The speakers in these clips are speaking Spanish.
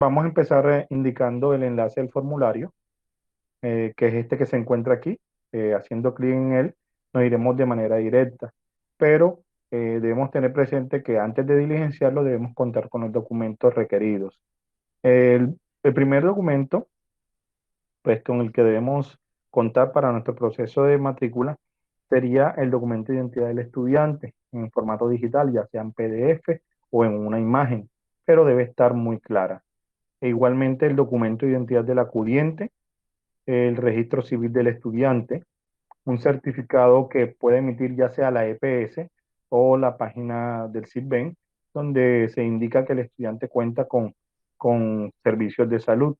Vamos a empezar indicando el enlace del formulario, que es este que se encuentra aquí. Haciendo clic en él, nos iremos de manera directa. Pero debemos tener presente que antes de diligenciarlo debemos contar con los documentos requeridos. El primer documento, pues, con el que debemos contar para nuestro proceso de matrícula sería el documento de identidad del estudiante en formato digital, ya sea en PDF o en una imagen, pero debe estar muy clara. E igualmente el documento de identidad del acudiente, el registro civil del estudiante, un certificado que puede emitir ya sea la EPS o la página del SIDBEN, donde se indica que el estudiante cuenta con servicios de salud.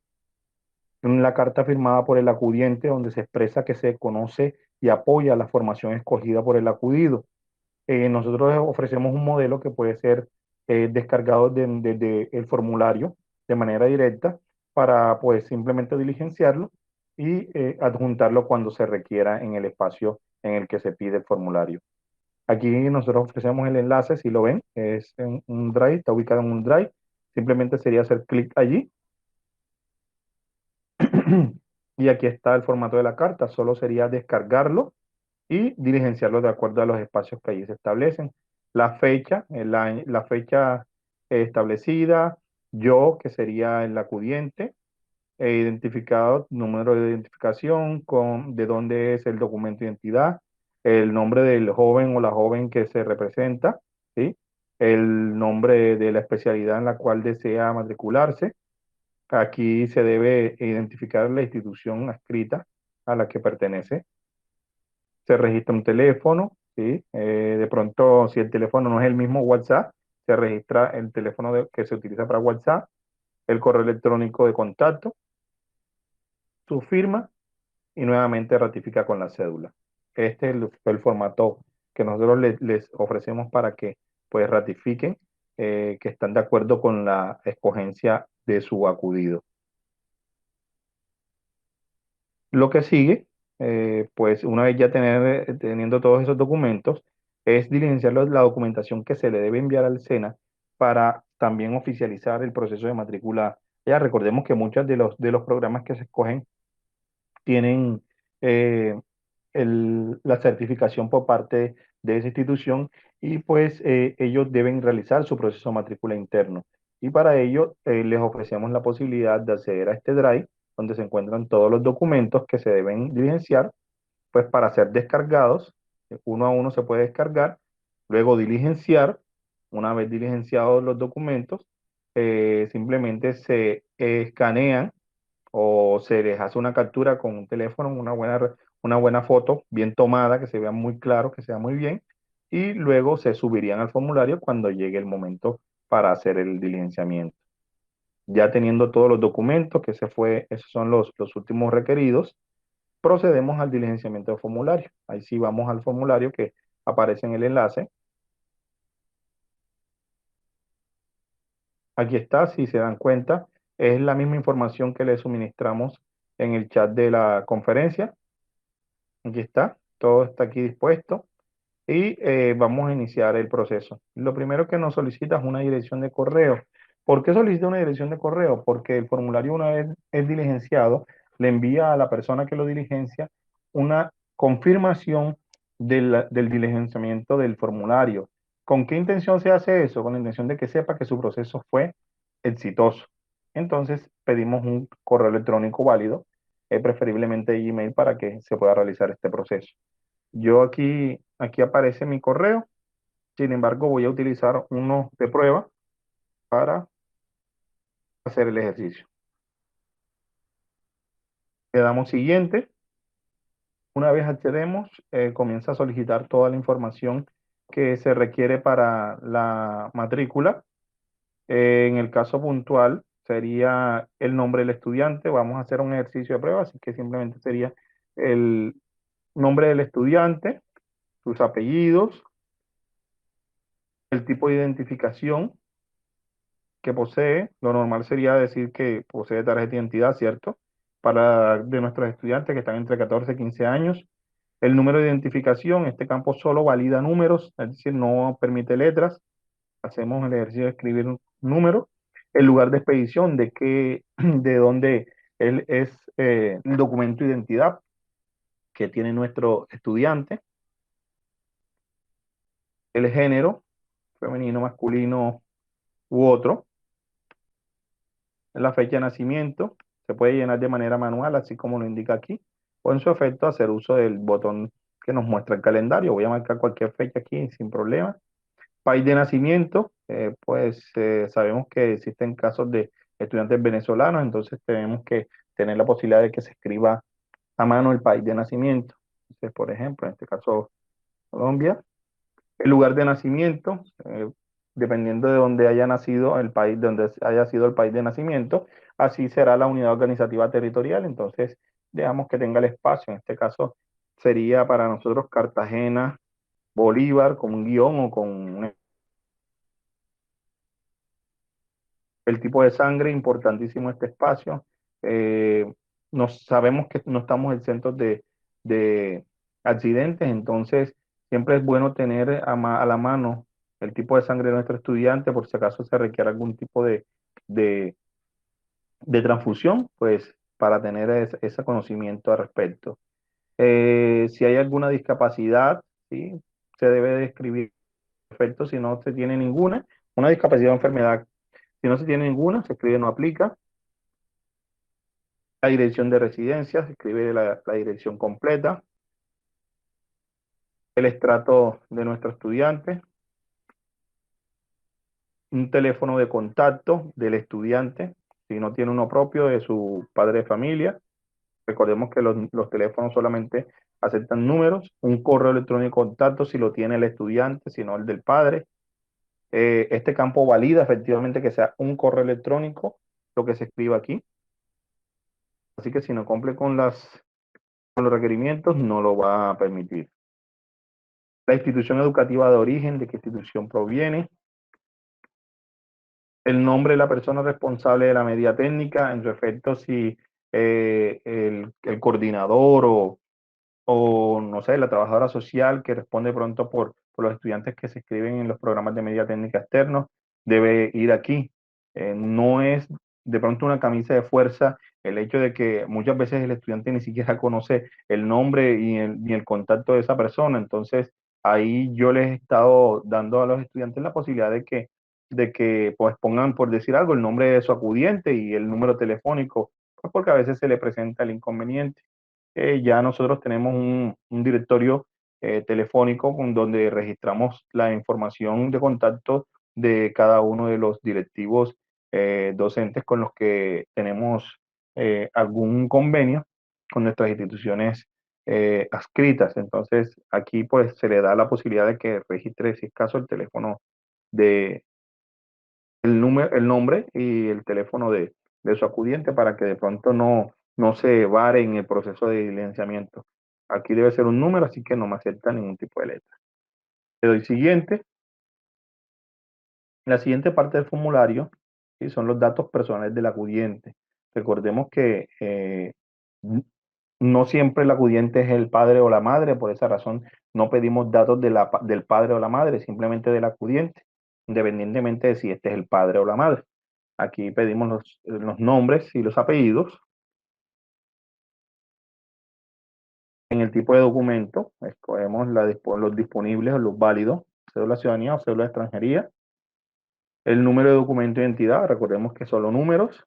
La carta firmada por el acudiente donde se expresa que se conoce y apoya la formación escogida por el acudido. Nosotros ofrecemos un modelo que puede ser descargado desde el formulario de manera directa para pues simplemente diligenciarlo y adjuntarlo cuando se requiera en el espacio en el que se pide el formulario. Aquí nosotros ofrecemos el enlace, si lo ven, es en un Drive, está ubicado en un Drive. Simplemente sería hacer clic allí y aquí está el formato de la carta. Solo sería descargarlo y diligenciarlo de acuerdo a los espacios que allí se establecen. La fecha, la fecha establecida, yo, que sería el acudiente, identificado, número de identificación, de dónde es el documento de identidad, el nombre del joven o la joven que se representa, ¿sí? El nombre de la especialidad en la cual desea matricularse. Aquí se debe identificar la institución adscrita a la que pertenece. Se registra un teléfono, ¿sí? De pronto, si el teléfono no es el mismo WhatsApp, se registra el teléfono que se utiliza para WhatsApp, el correo electrónico de contacto, su firma y nuevamente ratifica con la cédula. Este es el formato que nosotros les ofrecemos para que pues ratifiquen que están de acuerdo con la escogencia de su acudido. Lo que sigue, pues una vez ya teniendo todos esos documentos, es diligenciar la documentación que se le debe enviar al SENA para también oficializar el proceso de matrícula. Ya recordemos que muchos de los programas que se escogen tienen eh, la certificación por parte de esa institución y pues ellos deben realizar su proceso de matrícula interno. Y para ello les ofrecemos la posibilidad de acceder a este Drive, donde se encuentran todos los documentos que se deben diligenciar, pues para ser descargados, uno a uno se puede descargar, luego diligenciar. Una vez diligenciados los documentos, simplemente se escanean o se les hace una captura con un teléfono, una buena foto bien tomada, que se vea muy claro, que sea muy bien, y luego se subirían al formulario cuando llegue el momento para hacer el diligenciamiento. Ya teniendo todos los documentos, esos son los últimos requeridos, procedemos al diligenciamiento del formulario. Ahí sí vamos al formulario que aparece en el enlace. Aquí está, si se dan cuenta, es la misma información que le suministramos en el chat de la conferencia. Aquí está, todo está aquí dispuesto y vamos a iniciar el proceso. Lo primero que nos solicita es una dirección de correo. ¿Por qué solicita una dirección de correo? Porque el formulario, una vez es diligenciado, le envía a la persona que lo diligencia una confirmación del diligenciamiento del formulario. ¿Con qué intención se hace eso? Con la intención de que sepa que su proceso fue exitoso. Entonces pedimos un correo electrónico válido, preferiblemente Gmail, para que se pueda realizar este proceso. Yo aquí aparece mi correo, sin embargo voy a utilizar uno de prueba para hacer el ejercicio. Le damos siguiente. Una vez accedemos, comienza a solicitar toda la información que se requiere para la matrícula. En el caso puntual sería el nombre del estudiante. Vamos a hacer un ejercicio de prueba, así que simplemente sería el nombre del estudiante, sus apellidos, el tipo de identificación que posee. Lo normal sería decir que posee tarjeta de identidad, ¿cierto? Para de nuestros estudiantes que están entre 14 y 15 años. El número de identificación, este campo solo valida números, es decir, no permite letras. Hacemos el ejercicio de escribir un número. el lugar de expedición, de dónde él es, el documento de identidad que tiene nuestro estudiante, el género, femenino, masculino u otro, la fecha de nacimiento, se puede llenar de manera manual, así como lo indica aquí, o en su efecto hacer uso del botón que nos muestra el calendario. Voy a marcar cualquier fecha aquí sin problema. País de nacimiento, pues sabemos que existen casos de estudiantes venezolanos, entonces tenemos que tener la posibilidad de que se escriba a mano el país de nacimiento. Entonces, por ejemplo, en este caso, Colombia. El lugar de nacimiento, dependiendo de donde haya nacido el país, de donde haya sido el país de nacimiento, así será la unidad organizativa territorial. Entonces, digamos que tenga el espacio. En este caso, sería para nosotros Cartagena, Bolívar, con un guión o con el tipo de sangre, importantísimo este espacio. Sabemos que no estamos exentos de accidentes, entonces siempre es bueno tener a la mano el tipo de sangre de nuestro estudiante por si acaso se requiere algún tipo de, de transfusión, pues para tener ese conocimiento al respecto. Si hay alguna discapacidad, ¿sí? Se debe de escribir perfecto si no se tiene ninguna. Una discapacidad o enfermedad, si no se tiene ninguna, se escribe no aplica. La dirección de residencia, se escribe la dirección completa, el estrato de nuestro estudiante, un teléfono de contacto del estudiante, si no tiene uno propio de su padre de familia. Recordemos que los teléfonos solamente aceptan números, un correo electrónico de contacto si lo tiene el estudiante, si no el del padre. Este campo valida efectivamente que sea un correo electrónico, lo que se escriba aquí. Así que si no cumple con los requerimientos, no lo va a permitir. La institución educativa de origen, de qué institución proviene, el nombre de la persona responsable de la media técnica, en su efecto, si el coordinador o, no sé, la trabajadora social que responde pronto por los estudiantes que se inscriben en los programas de media técnica externos, debe ir aquí. No es de pronto una camisa de fuerza el hecho de que muchas veces el estudiante ni siquiera conoce el nombre ni el contacto de esa persona. Entonces, ahí yo les he estado dando a los estudiantes la posibilidad de que pues pongan, por decir algo, el nombre de su acudiente y el número telefónico, pues porque a veces se le presenta el inconveniente. Ya nosotros tenemos un directorio telefónico con donde registramos la información de contacto de cada uno de los directivos docentes con los que tenemos algún convenio con nuestras instituciones adscritas. Entonces, aquí pues se le da la posibilidad de que registre, si es caso, el teléfono de el nombre y el teléfono de su acudiente para que de pronto no se vare en el proceso de silenciamiento. Aquí debe ser un número, así que no me acepta ningún tipo de letra. Le doy siguiente. La siguiente parte del formulario, ¿sí? Son los datos personales del acudiente. Recordemos que no siempre el acudiente es el padre o la madre, por esa razón no pedimos datos del padre o la madre, simplemente del acudiente, independientemente de si este es el padre o la madre. Aquí pedimos los nombres y los apellidos. En el tipo de documento, escogemos los disponibles o los válidos, cédula de ciudadanía o cédula de extranjería. El número de documento de identidad, recordemos que son los números.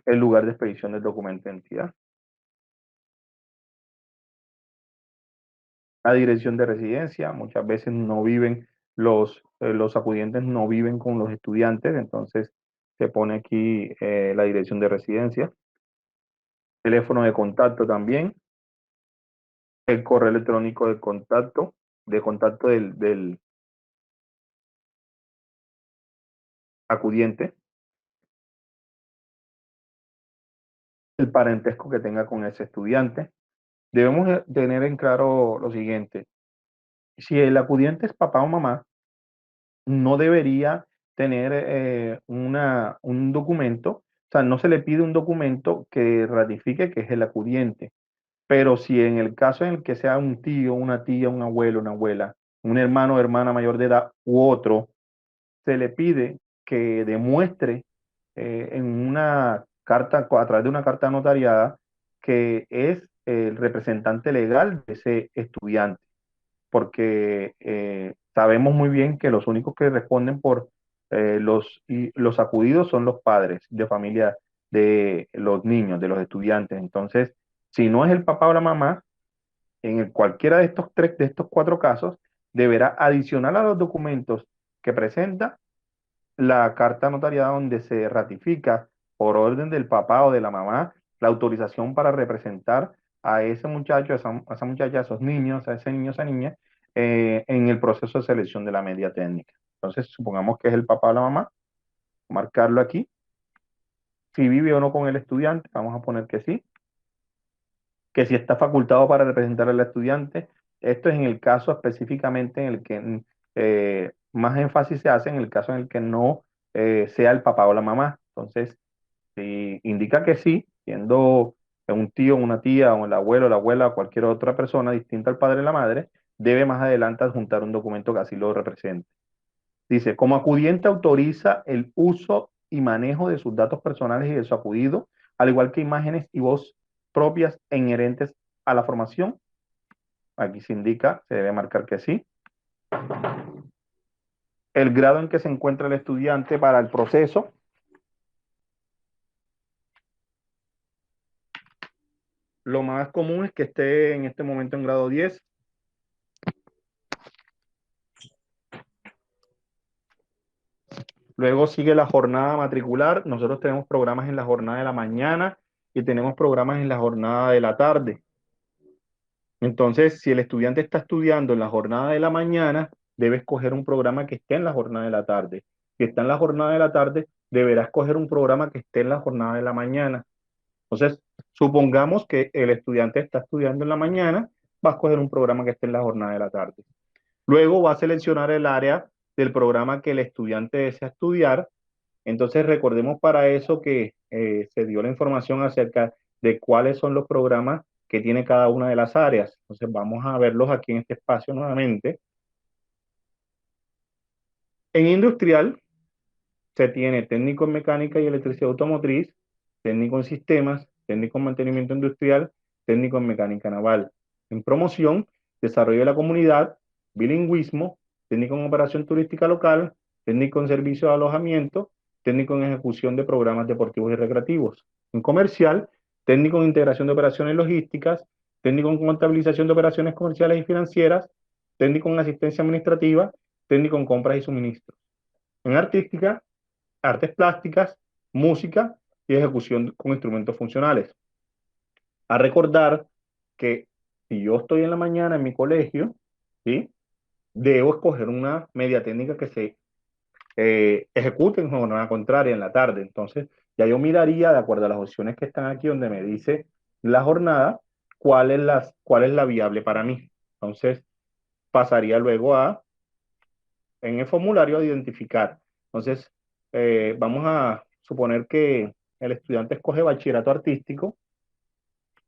El lugar de expedición del documento de identidad. La dirección de residencia, muchas veces no viven, los acudientes no viven con los estudiantes, entonces se pone aquí la dirección de residencia. Teléfono de contacto también. El correo electrónico de contacto del acudiente, el parentesco que tenga con ese estudiante. Debemos tener en claro lo siguiente: si el acudiente es papá o mamá, no debería tener un documento, o sea, no se le pide un documento que ratifique que es el acudiente, pero si en el caso en el que sea un tío, una tía, un abuelo, una abuela, un hermano o hermana mayor de edad u otro, se le pide que demuestre en una carta, a través de una carta notariada, que es el representante legal de ese estudiante, porque sabemos muy bien que los únicos que responden por los acudidos son los padres de familia de los niños, de los estudiantes. Entonces, si no es el papá o la mamá, cualquiera de estos tres, de estos cuatro casos, deberá adicional a los documentos que presenta la carta notariada donde se ratifica por orden del papá o de la mamá la autorización para representar a ese muchacho, a esa muchacha, a esos niños, a ese niño, a esa niña, en el proceso de selección de la media técnica. Entonces, supongamos que es el papá o la mamá, marcarlo aquí. Si vive o no con el estudiante, vamos a poner que sí, que si está facultado para representar al estudiante. Esto es en el caso específicamente en el que más énfasis se hace en el caso en el que no sea el papá o la mamá. Entonces, si indica que sí, siendo un tío, una tía, o el abuelo, la abuela, o cualquier otra persona distinta al padre y la madre, debe más adelante adjuntar un documento que así lo represente. Dice, como acudiente autoriza el uso y manejo de sus datos personales y de su acudido, al igual que imágenes y voz propias e inherentes a la formación. Aquí se indica, se debe marcar que sí. El grado en que se encuentra el estudiante para el proceso. Lo más común es que esté en este momento en grado 10. Luego sigue la jornada matricular. Nosotros tenemos programas en la jornada de la mañana y tenemos programas en la jornada de la tarde. Entonces, si el estudiante está estudiando en la jornada de la mañana, debe escoger un programa que esté en la jornada de la tarde. Si está en la jornada de la tarde, deberá escoger un programa que esté en la jornada de la mañana. Entonces, supongamos que el estudiante está estudiando en la mañana, va a escoger un programa que esté en la jornada de la tarde. Luego va a seleccionar el área del programa que el estudiante desea estudiar. Entonces, recordemos para eso que se dio la información acerca de cuáles son los programas que tiene cada una de las áreas. Entonces, vamos a verlos aquí en este espacio nuevamente. En industrial se tiene técnico en mecánica y electricidad automotriz, técnico en sistemas, técnico en mantenimiento industrial, técnico en mecánica naval. En promoción, desarrollo de la comunidad, bilingüismo, técnico en operación turística local, técnico en servicio de alojamiento, técnico en ejecución de programas deportivos y recreativos. En comercial, técnico en integración de operaciones logísticas, técnico en contabilización de operaciones comerciales y financieras, técnico en asistencia administrativa, técnico en compras y suministros. En artística, artes plásticas, música y ejecución con instrumentos funcionales. A recordar que si yo estoy en la mañana en mi colegio, ¿sí? Debo escoger una media técnica que se ejecute en jornada contraria en la tarde. Entonces, ya yo miraría, de acuerdo a las opciones que están aquí, donde me dice la jornada, cuál es la viable para mí. Entonces, pasaría luego en el formulario, a identificar. Entonces, vamos a suponer que el estudiante escoge bachillerato artístico,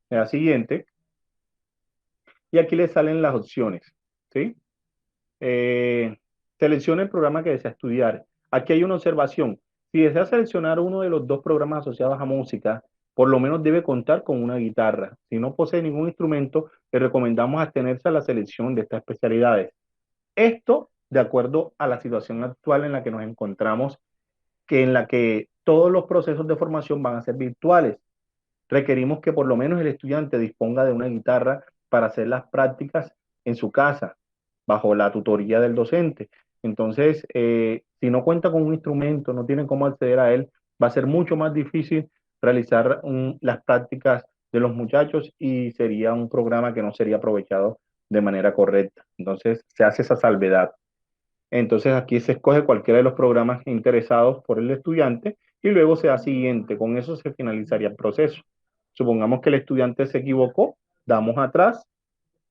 la siguiente, y aquí le salen las opciones, ¿sí? Eh, Selecciona el programa que desea estudiar. Aquí hay una observación. Si desea seleccionar uno de los dos programas asociados a música, por lo menos debe contar con una guitarra. Si no posee ningún instrumento, le recomendamos abstenerse a la selección de estas especialidades. Esto de acuerdo a la situación actual en la que nos encontramos, que en la que todos los procesos de formación van a ser virtuales. Requerimos que por lo menos el estudiante disponga de una guitarra para hacer las prácticas en su casa, bajo la tutoría del docente. Entonces, si no cuenta con un instrumento, no tiene cómo acceder a él, va a ser mucho más difícil realizar las prácticas de los muchachos y sería un programa que no sería aprovechado de manera correcta. Entonces, se hace esa salvedad. Entonces aquí se escoge cualquiera de los programas interesados por el estudiante y luego se da siguiente. Con eso se finalizaría el proceso. Supongamos que el estudiante se equivocó, damos atrás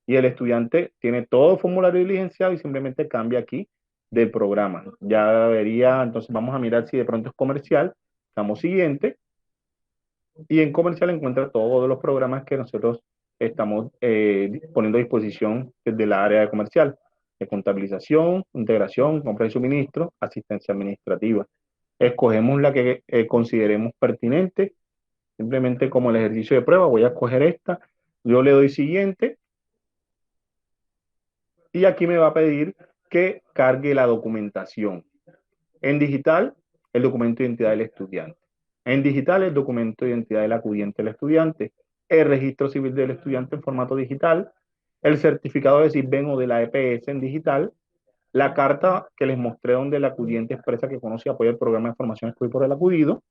y el estudiante tiene todo el formulario diligenciado y simplemente cambia aquí del programa. Ya vería, entonces vamos a mirar si de pronto es comercial, damos siguiente y en comercial encuentra todos los programas que nosotros estamos poniendo a disposición desde la área de comercial, de contabilización, integración, compra y suministro, asistencia administrativa. escogemos la que consideremos pertinente, simplemente como el ejercicio de prueba, voy a escoger esta, yo le doy siguiente y aquí me va a pedir que cargue la documentación. En digital, el documento de identidad del estudiante. En digital, el documento de identidad del acudiente del estudiante. El registro civil del estudiante en formato digital. El certificado de SISBEN o de la EPS en digital. La carta que les mostré donde el acudiente expresa que conoce y apoya el programa de formación escogido por el acudido.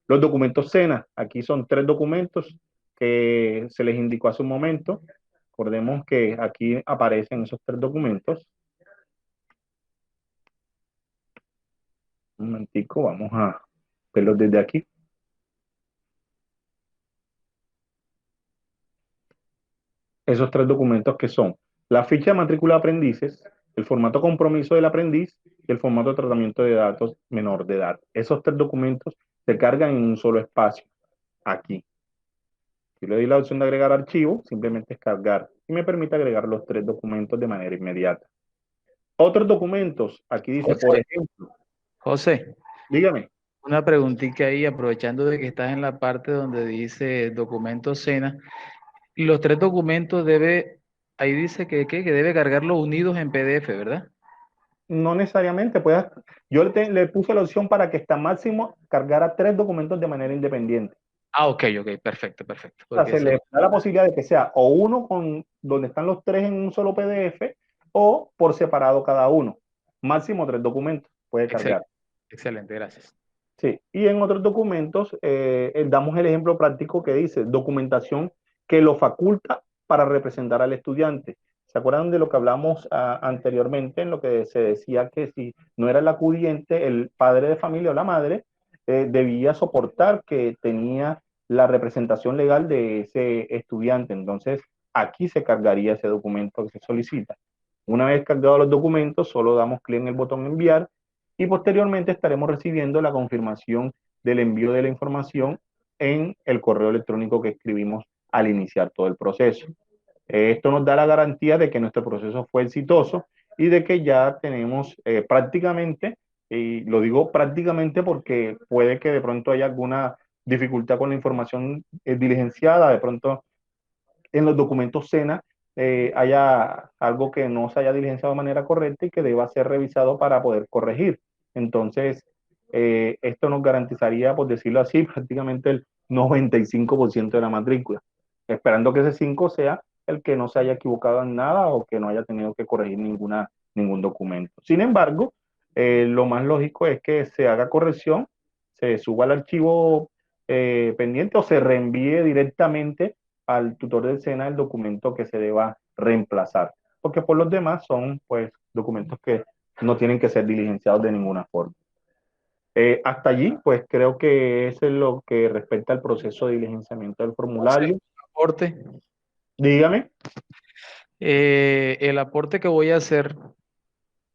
Los documentos SENA. Aquí son 3 documentos que se les indicó hace un momento. Recordemos que aquí aparecen esos 3 documentos. Un momentico, vamos a verlos desde aquí. Esos 3 documentos que son la ficha de matrícula de aprendices, el formato compromiso del aprendiz y el formato de tratamiento de datos menor de edad. Esos 3 documentos se cargan en un solo espacio, aquí. Si le doy la opción de agregar archivo, simplemente es cargar y me permite agregar los 3 documentos de manera inmediata. Otros documentos, aquí dice, por José, ejemplo, José, dígame. una preguntita ahí, aprovechando de que estás en la parte donde dice documentos SENA. Los tres documentos ahí dice que debe cargarlos unidos en PDF, ¿verdad? No necesariamente, yo le puse la opción para que esta máximo cargara 3 documentos de manera independiente. Ah, ok, ok, perfecto, perfecto. Sea, Porque se esa es le da la posibilidad de que sea o uno con donde están los 3 en un solo PDF o por separado cada uno. Máximo 3 documentos puede cargar. excelente, excelente, gracias. Sí. Y en otros documentos damos el ejemplo práctico que dice documentación que lo faculta para representar al estudiante. ¿Se acuerdan de lo que hablamos anteriormente en lo que se decía que si no era el acudiente, el padre de familia o la madre debía soportar que tenía la representación legal de ese estudiante? Entonces, aquí se cargaría ese documento que se solicita. Una vez cargados los documentos, solo damos clic en el botón enviar y posteriormente estaremos recibiendo la confirmación del envío de la información en el correo electrónico que escribimos al iniciar todo el proceso. Esto nos da la garantía de que nuestro proceso fue exitoso y de que ya tenemos prácticamente, y lo digo prácticamente porque puede que de pronto haya alguna dificultad con la información diligenciada, de pronto en los documentos SENA haya algo que no se haya diligenciado de manera correcta y que deba ser revisado para poder corregir. Entonces, esto nos garantizaría, por decirlo así, prácticamente el 95% de la matrícula, esperando que ese 5 sea el que no se haya equivocado en nada o que no haya tenido que corregir ningún documento. Sin embargo, lo más lógico es que se haga corrección, se suba el archivo pendiente o se reenvíe directamente al tutor del SENA el documento que se deba reemplazar, porque por los demás son pues documentos que no tienen que ser diligenciados de ninguna forma. Hasta allí, pues creo que eso es lo que respecta al proceso de diligenciamiento del José, formulario. aporte. Dígame. El aporte que voy a hacer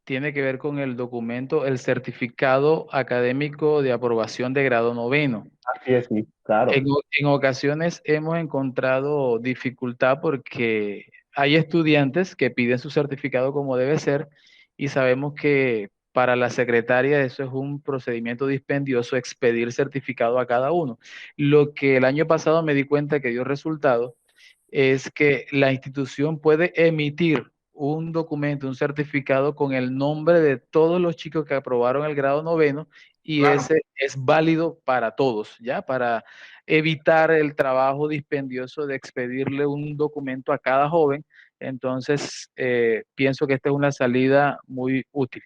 tiene que ver con el documento, el certificado académico de aprobación de grado noveno. Así es, sí, claro. En ocasiones hemos encontrado dificultad porque hay estudiantes que piden su certificado como debe ser y sabemos que para la secretaria eso es un procedimiento dispendioso expedir certificado a cada uno. Lo que el año pasado me di cuenta que dio resultado es que la institución puede emitir un documento, un certificado con el nombre de todos los chicos que aprobaron el grado noveno y Claro. ese es válido para todos, ¿ya? Para evitar el trabajo dispendioso de expedirle un documento a cada joven. Entonces, pienso que esta es una salida muy útil.